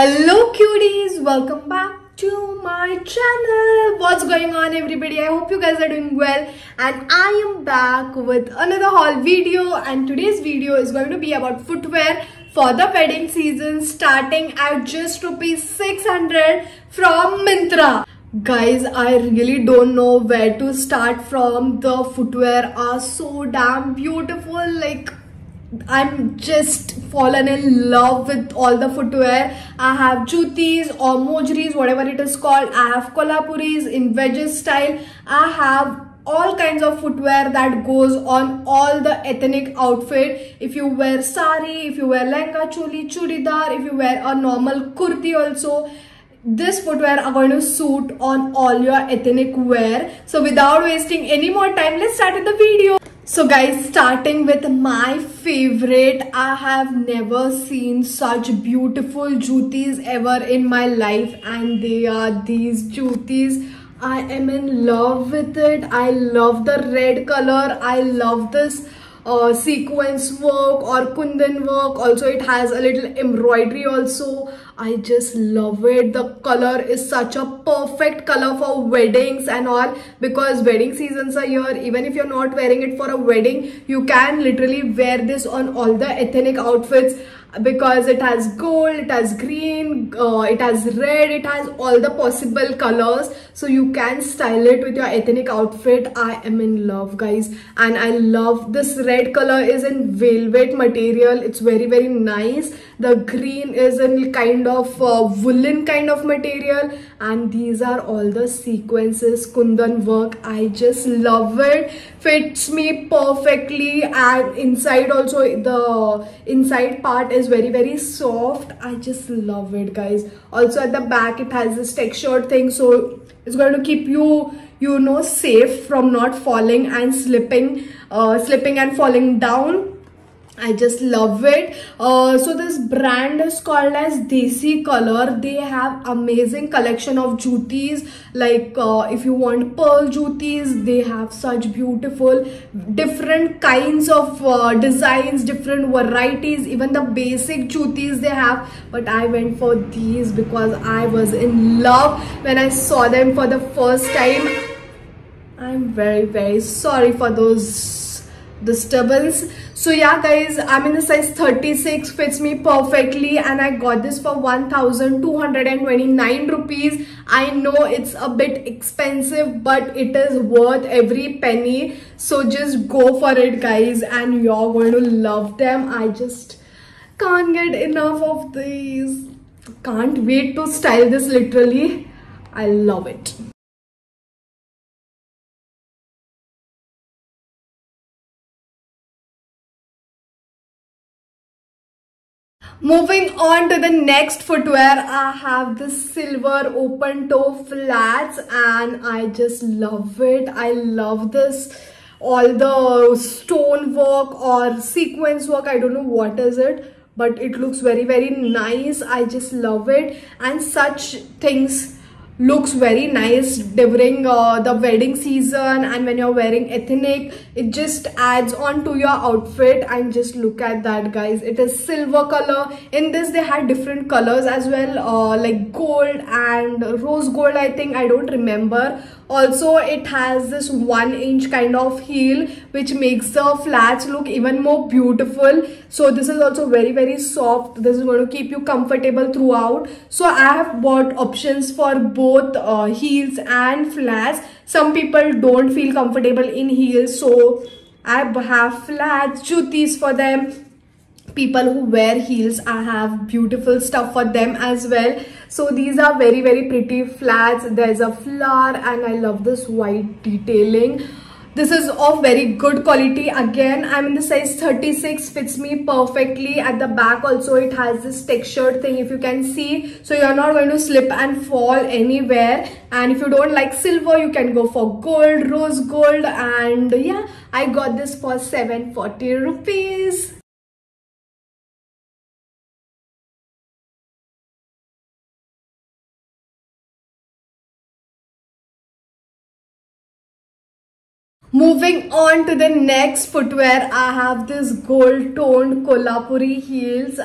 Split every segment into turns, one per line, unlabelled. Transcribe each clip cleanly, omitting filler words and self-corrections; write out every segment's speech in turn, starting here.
Hello cuties, welcome back to my channel. What's going on everybody? I hope you guys are doing well and I am back with another haul video, and today's video is going to be about footwear for the wedding season starting at just ₹600 from Myntra. Guys, I really don't know where to start from. The footwear are so damn beautiful. Like, I'm just fallen in love with all the footwear. I have jutis or mojris, whatever it is called. I have kolhapuris in wedges style. I have all kinds of footwear that goes on all the ethnic outfit. If you wear sari, if you wear lehenga, choli, chudidar, if you wear a normal kurti also, this footwear are going to suit on all your ethnic wear. So without wasting any more time, let's start with the video. So guys, starting with my favorite, I have never seen such beautiful jutis ever in my life, and they are these jutis. I am in love with it. I love the red color. I love this sequence work or kundan work. Also it has a little embroidery also. I just love it. The color is such a perfect color for weddings and all, because wedding seasons are here. Even if you're not wearing it for a wedding, you can literally wear this on all the ethnic outfits, because it has gold, it has green, it has red, it has all the possible colors, so you can style it with your ethnic outfit. I am in love, guys, and I love this red color is in velvet material. It's very nice. The green is in kind of woolen kind of material, and these are all the sequences, kundan work. I just love it. Fits me perfectly, and inside also the inside part is very soft. I just love it, guys. Also at the back it has this textured thing, so it's going to keep you know safe from not falling and slipping and falling down. I just love it. So this brand is called as Desi Color. They have amazing collection of jutis. Like if you want pearl jutis, they have such beautiful different kinds of designs, different varieties. Even the basic jutis they have, but I went for these because I was in love when I saw them for the first time. I'm very sorry for those disturbance. So yeah guys, I'm in the size 36, fits me perfectly, and I got this for 1,229 rupees. I know it's a bit expensive, but it is worth every penny. So just go for it, guys, and you're going to love them. I just can't get enough of these. Can't wait to style this literally. I love it. Moving on to the next footwear, I have this silver open toe flats, and I just love it. I love this, all the stone work or sequence work. I don't know what is it, but it looks very nice. I just love it, and such things looks very nice during the wedding season, and when you're wearing ethnic, it just adds on to your outfit. And just look at that, guys. It is silver color. In this they had different colors as well, like gold and rose gold, I think. I don't remember. Also it has this 1-inch kind of heel, which makes the flats look even more beautiful. So this is also very soft. This is going to keep you comfortable throughout. So I have bought options for both heels and flats. Some people don't feel comfortable in heels, so I have flats, jutis for them. People who wear heels, I have beautiful stuff for them as well. So these are very pretty flats. There's a flower, and I love this white detailing. This is of very good quality. Again, I'm in the size 36, fits me perfectly. At the back also it has this textured thing, if you can see, so you're not going to slip and fall anywhere. And if you don't like silver, you can go for gold, rose gold. And yeah, I got this for 740 rupees. Moving on to the next footwear, I have this gold toned Kolhapuri heels.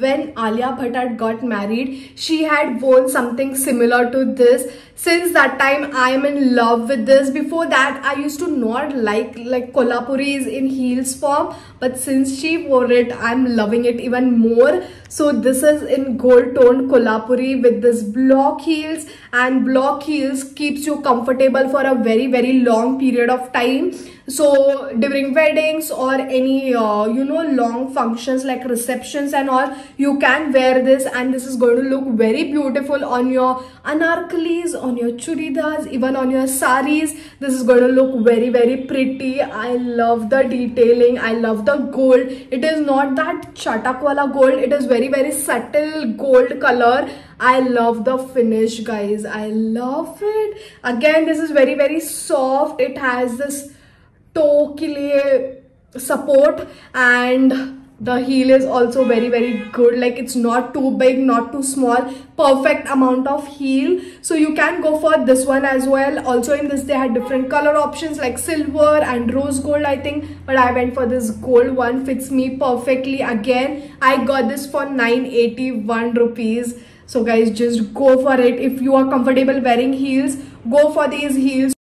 When Alia Bhatt had got married, she had worn something similar to this. Since that time, I am in love with this. Before that, I used to not like Kolhapuris in heels form, but since she wore it, I'm loving it even more. So this is in gold toned Kolhapuri with this block heels, and block heels keeps you comfortable for a very long period of time. So during weddings or any long functions like receptions and all, you can wear this, and this is going to look very beautiful on your anarkalis, on your churidars, even on your saris. This is going to look very pretty. I love the detailing. I love the gold. It is not that chatak wala gold. It is very subtle gold color. I love the finish, guys. I love it. Again, this is very soft. It has this toe ke liye support, and the heel is also very good. Like, it's not too big, not too small, perfect amount of heel. So you can go for this one as well. Also in this they had different color options like silver and rose gold, I think, but I went for this gold one. Fits me perfectly. Again, I got this for 981 rupees. So guys, just go for it. If you are comfortable wearing heels, go for these heels.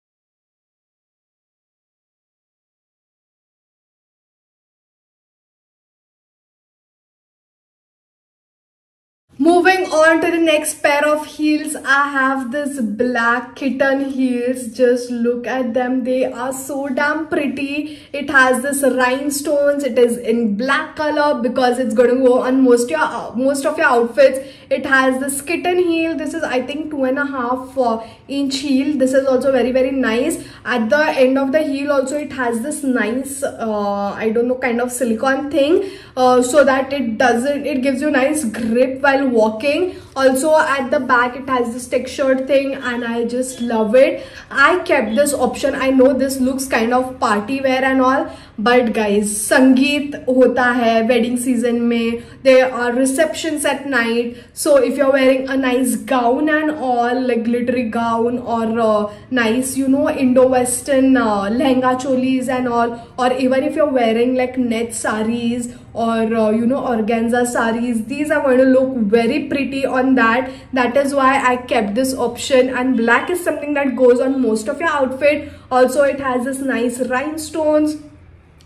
Moving on to the next pair of heels, I have this black kitten heels. Just look at them. They are so damn pretty. It has this rhinestones. It is in black color because it's going to go on most of your outfits. It has this kitten heel. This is, I think, 2.5 inch heel. This is also very nice. At the end of the heel also, it has this nice I don't know, kind of silicone thing, so that it gives you nice grip while walking. Also at the back it has this textured thing, and I just love it. I kept this option. I know this looks kind of party wear and all, but guys, sangeet hota hai wedding season mein, there are receptions at night. So if you're wearing a nice gown and all, like glittery gown, or nice, Indo-Western lehenga cholis and all, or even if you're wearing like net saris or organza saris, these are going to look very pretty on that. That is why I kept this option, and black is something that goes on most of your outfit. Also it has this nice rhinestones.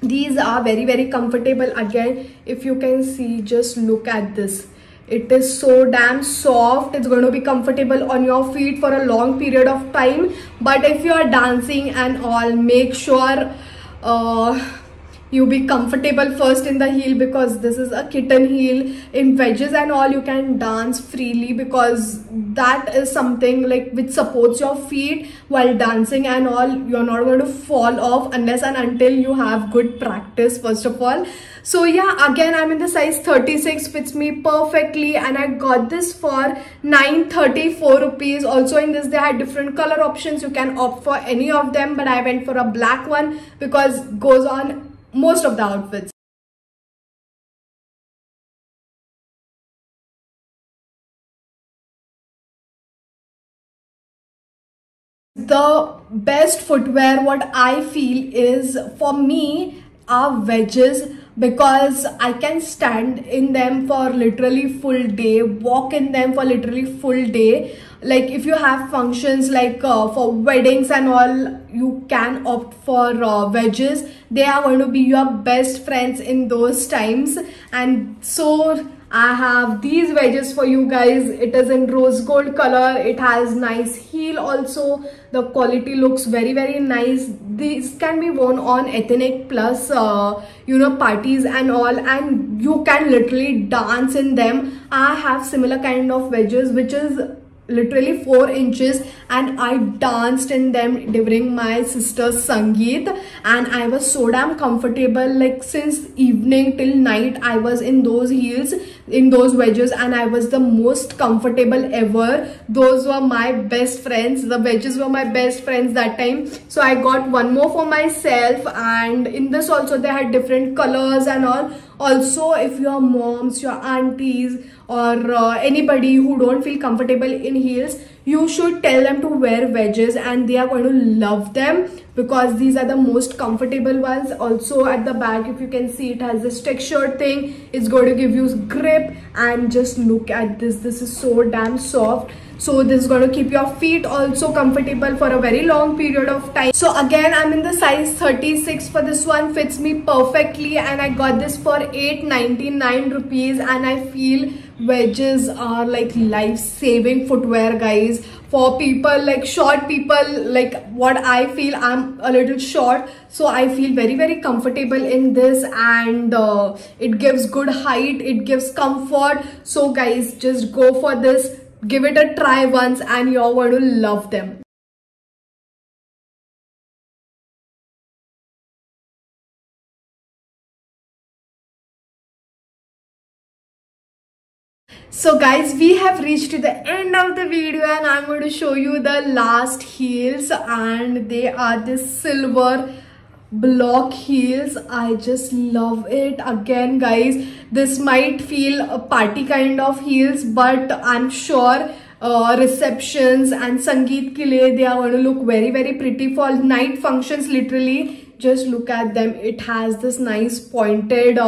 These are very comfortable. Again, if you can see, just look at this. It is so damn soft. It's going to be comfortable on your feet for a long period of time. But if you are dancing and all, make sure you be comfortable first in the heel, because this is a kitten heel. In wedges and all, you can dance freely, because that is something like which supports your feet while dancing and all. You're not going to fall off unless and until you have good practice, first of all. So yeah, again, I'm in the size 36, fits me perfectly, and I got this for 934 rupees. Also in this they had different color options. You can opt for any of them, but I went for a black one because it goes on most of the outfits. The best footwear, what I feel is, for me, are wedges, because I can stand in them for literally full day, walk in them for literally full day. Like if you have functions like for weddings and all, you can opt for wedges. They are going to be your best friends in those times. And so I have these wedges for you guys. It is in rose gold color. It has nice heel also. The quality looks very nice. These can be worn on ethnic plus parties and all, and you can literally dance in them. I have similar kind of wedges which is literally 4 inches, and I danced in them during my sister's sangeet, and I was so damn comfortable. Like since evening till night I was in those heels, in those wedges, and I was the most comfortable ever. Those were my best friends. The wedges were my best friends that time. So I got one more for myself, and in this also they had different colors and all. Also, if your moms, your aunties, or anybody who don't feel comfortable in heels, you should tell them to wear wedges, and they are going to love them. because these are the most comfortable ones. Also at the back, if you can see, it has this textured thing. It's going to give you grip, and just look at this. This is so damn soft. So this is going to keep your feet also comfortable for a very long period of time. So again, I'm in the size 36 for this one. Fits me perfectly, and I got this for 899 rupees. And I feel wedges are like life-saving footwear, guys. For people like short people, like what I feel, I'm a little short, so I feel very comfortable in this, and it gives good height, it gives comfort. So guys, just go for this. Give it a try once and you're going to love them. So guys, we have reached to the end of the video, and I'm going to show you the last heels, and they are this silver block heels. I just love it. Again guys, this might feel a party kind of heels, but I'm sure receptions and Sangeet ke liye, they are going to look very pretty for night functions. Literally, just look at them. It has this nice pointed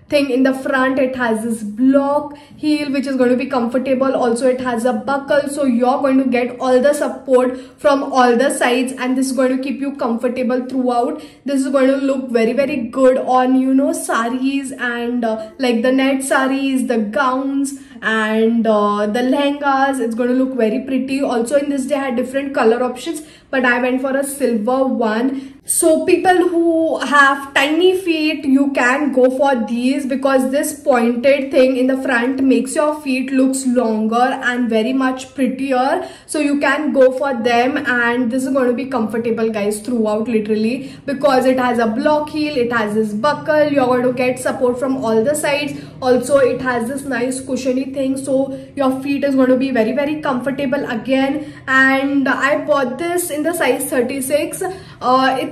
thing in the front. It has this block heel which is going to be comfortable. Also it has a buckle, so you're going to get all the support from all the sides, and this is going to keep you comfortable throughout. This is going to look very good on, you know, saris, and like the net saris, the gowns, and the lehengas. It's going to look very pretty. Also in this, they had different color options, but I went for a silver one. So people who have tiny feet, you can go for these, because this pointed thing in the front makes your feet looks longer and very much prettier. So you can go for them, and this is going to be comfortable guys throughout, literally, because it has a block heel, it has this buckle, you're going to get support from all the sides. Also it has this nice cushiony thing, so your feet is going to be very comfortable again. And I bought this in the size 36.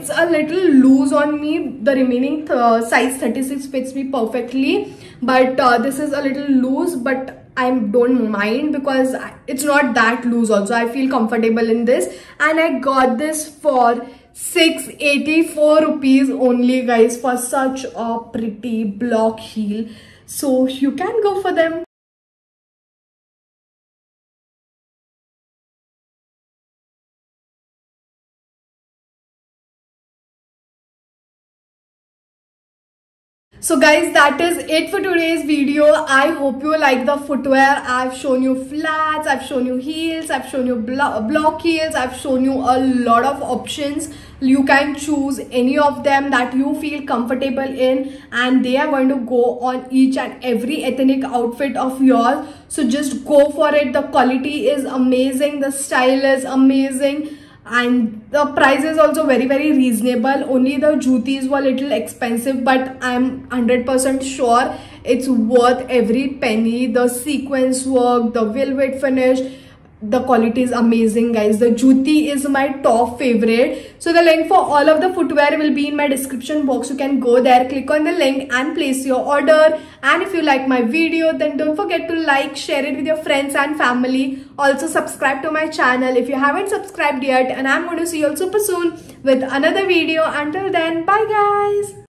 It's a little loose on me. The remaining size 36 fits me perfectly, but this is a little loose, but I don't mind because it's not that loose. Also I feel comfortable in this, and I got this for 684 rupees only guys, for such a pretty block heel. So you can go for them. So guys, that is it for today's video. I hope you like the footwear. I've shown you flats, I've shown you heels, I've shown you block heels, I've shown you a lot of options. You can choose any of them that you feel comfortable in, and they are going to go on each and every ethnic outfit of yours. So just go for it. The quality is amazing, the style is amazing, and the price is also very reasonable. Only the jutis were a little expensive, but I'm 100% sure it's worth every penny. The sequence work, the velvet finish, the quality is amazing guys. The juti is my top favorite. So the link for all of the footwear will be in my description box. You can go there, click on the link and place your order. And if you like my video, then don't forget to like, share it with your friends and family. Also subscribe to my channel if you haven't subscribed yet, and I'm going to see you all super soon with another video. Until then, bye guys.